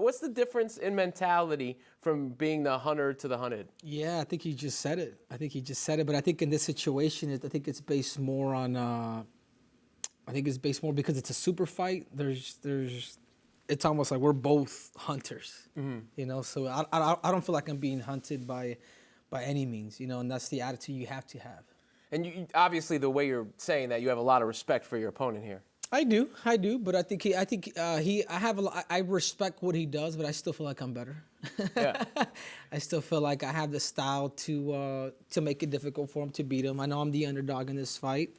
What's the difference in mentality from being the hunter to the hunted? Yeah, I think he just said it. But I think in this situation, I think it's based more on. I think it's based more because it's a super fight. It's almost like we're both hunters, you know. So I don't feel like I'm being hunted by any means, you know. And that's the attitude you have to have. And you, obviously, the way you're saying that, you have a lot of respect for your opponent here. I do, but I respect what he does, but I still feel like I'm better. Yeah. I still feel like I have the style to make it difficult for him to beat him. I know I'm the underdog in this fight,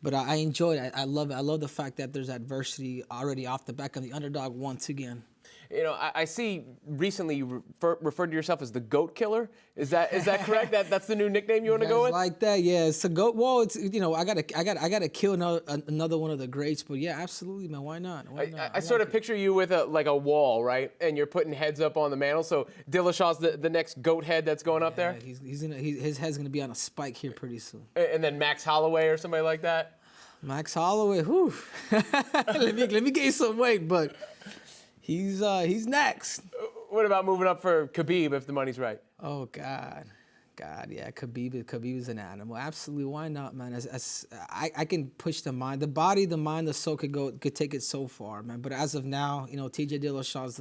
but I enjoy it. I love it. I love the fact that there's adversity already off the back. I'm the underdog once again. You know, I see recently you referred to yourself as the GOAT killer. Is that correct? That's the new nickname you want to go with? Like that, yeah. It's a GOAT. Well, it's, you know, I gotta kill another one of the greats. But yeah, absolutely, man. Why not? I sort of picture you with a wall, right? And you're putting heads up on the mantle. So Dillashaw's the next GOAT head that's going up there. His head's gonna be on a spike here pretty soon. And then Max Holloway or somebody like that. Max Holloway, whew. let me gain some weight, but. He's next. What about moving up for Khabib if the money's right? Oh God, yeah, Khabib is an animal. Absolutely, why not, man? I can push the mind, the body, the mind, the soul could take it so far, man. But as of now, you know, TJ Dillashaw's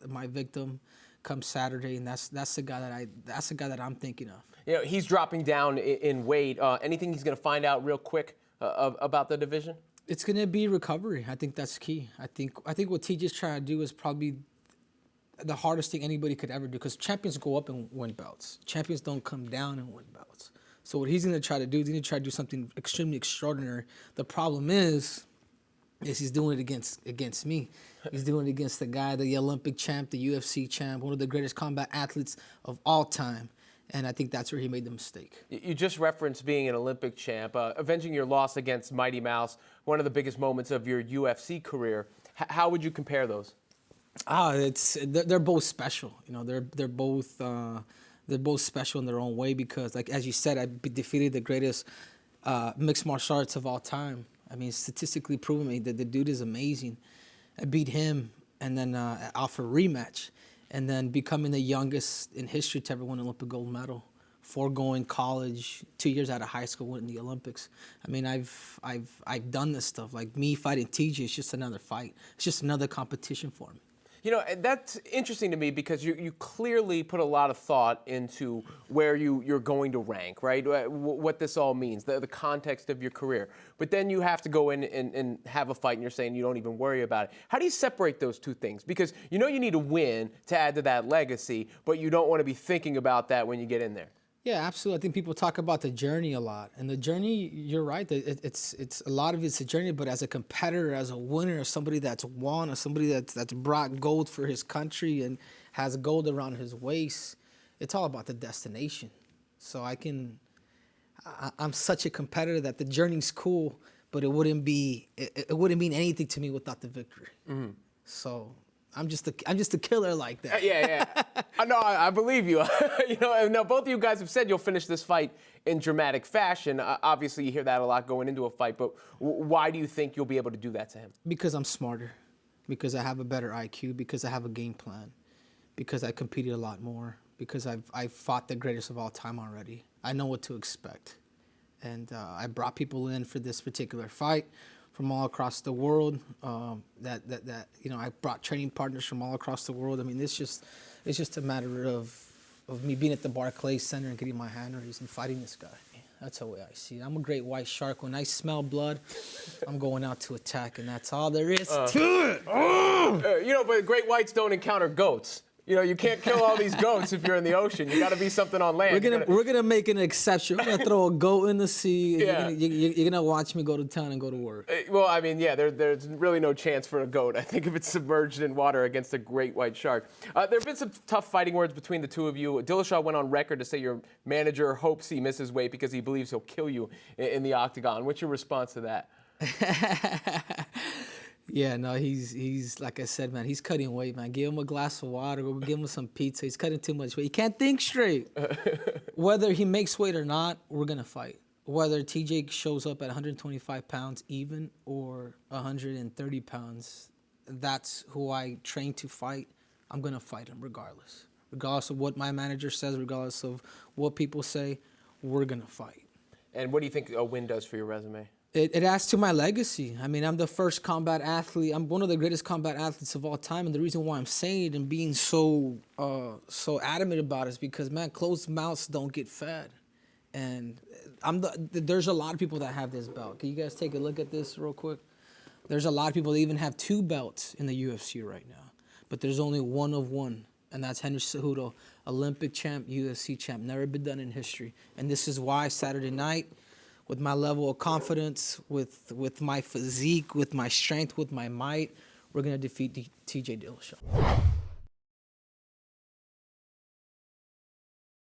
my victim. Come Saturday, and that's the guy that I'm thinking of. You know, he's dropping down in weight. Anything he's gonna find out real quick about the division? It's gonna be recovery. I think that's key. I think what TJ's trying to do is probably the hardest thing anybody could ever do, because champions go up and win belts. Champions don't come down and win belts. So what he's gonna try to do is he's gonna try to do something extremely extraordinary. The problem is he's doing it against me. He's doing it against the guy, the Olympic champ, the UFC champ, one of the greatest combat athletes of all time. And I think that's where he made the mistake. You just referenced being an Olympic champ, avenging your loss against Mighty Mouse, one of the biggest moments of your UFC career. How would you compare those? They're both special. You know, they're both special in their own way because, like as you said, I defeated the greatest mixed martial arts of all time. I mean, statistically proven that the dude is amazing. I beat him and then offer a rematch. And then becoming the youngest in history to ever win an Olympic gold medal, foregoing college, 2 years out of high school, winning the Olympics. I mean, I've done this stuff. Like me fighting TJ, it's just another fight. It's just another competition for me. You know, that's interesting to me because you clearly put a lot of thought into where you're going to rank, right? What this all means, the context of your career. But then you have to go in and have a fight and you're saying you don't even worry about it. How do you separate those two things? Because you know you need to win to add to that legacy, but you don't want to be thinking about that when you get in there. Yeah, absolutely. I think people talk about the journey a lot, and the journey, you're right. It's a lot of it's a journey. But as a competitor, as a winner, as somebody that's won, as somebody that's brought gold for his country and has gold around his waist, it's all about the destination. So I'm such a competitor that the journey's cool, but it wouldn't mean anything to me without the victory. Mm-hmm. So. I'm just a killer like that. Yeah. No, I believe you. You know, now both of you guys have said you'll finish this fight in dramatic fashion. Obviously, you hear that a lot going into a fight, but why do you think you'll be able to do that to him? Because I'm smarter, because I have a better IQ, because I have a game plan, because I competed a lot more, because I've fought the greatest of all time already. I know what to expect, and I brought people in for this particular fight from all across the world. You know, I brought training partners from all across the world. I mean, it's just a matter of me being at the Barclays Center and getting my hand raised and fighting this guy. That's the way I see it. I'm a great white shark. When I smell blood, I'm going out to attack, and that's all there is to it. You know, but great whites don't encounter goats. You know, you can't kill all these goats if you're in the ocean. You got to be something on land. We're gonna make an exception. We're gonna throw a goat in the sea. Yeah. You're gonna watch me go to town and go to work. Well, I mean, yeah, there's really no chance for a goat. I think if it's submerged in water against a great white shark. There have been some tough fighting words between the two of you. Dillashaw went on record to say your manager hopes he misses weight because he believes he'll kill you in the octagon. What's your response to that? Yeah, no, he's like I said, man, he's cutting weight, man. Give him a glass of water, go give him some pizza. He's cutting too much weight. He can't think straight. Whether he makes weight or not, we're going to fight. Whether TJ shows up at 125 pounds even or 130 pounds, that's who I train to fight I'm going to fight him regardless. Regardless of what my manager says, regardless of what people say, we're going to fight. And what do you think a win does for your resume? It adds to my legacy. I mean, I'm the first combat athlete. I'm one of the greatest combat athletes of all time. And the reason why I'm saying it and being so adamant about it is because, man, closed mouths don't get fed. And there's a lot of people that have this belt. Can you guys take a look at this real quick? There's a lot of people that even have 2 belts in the UFC right now. But there's only one of one. And that's Henry Cejudo, Olympic champ, UFC champ. Never been done in history. And this is why Saturday night, with my level of confidence, with my physique, with my strength, with my might, we're going to defeat TJ Dillashaw.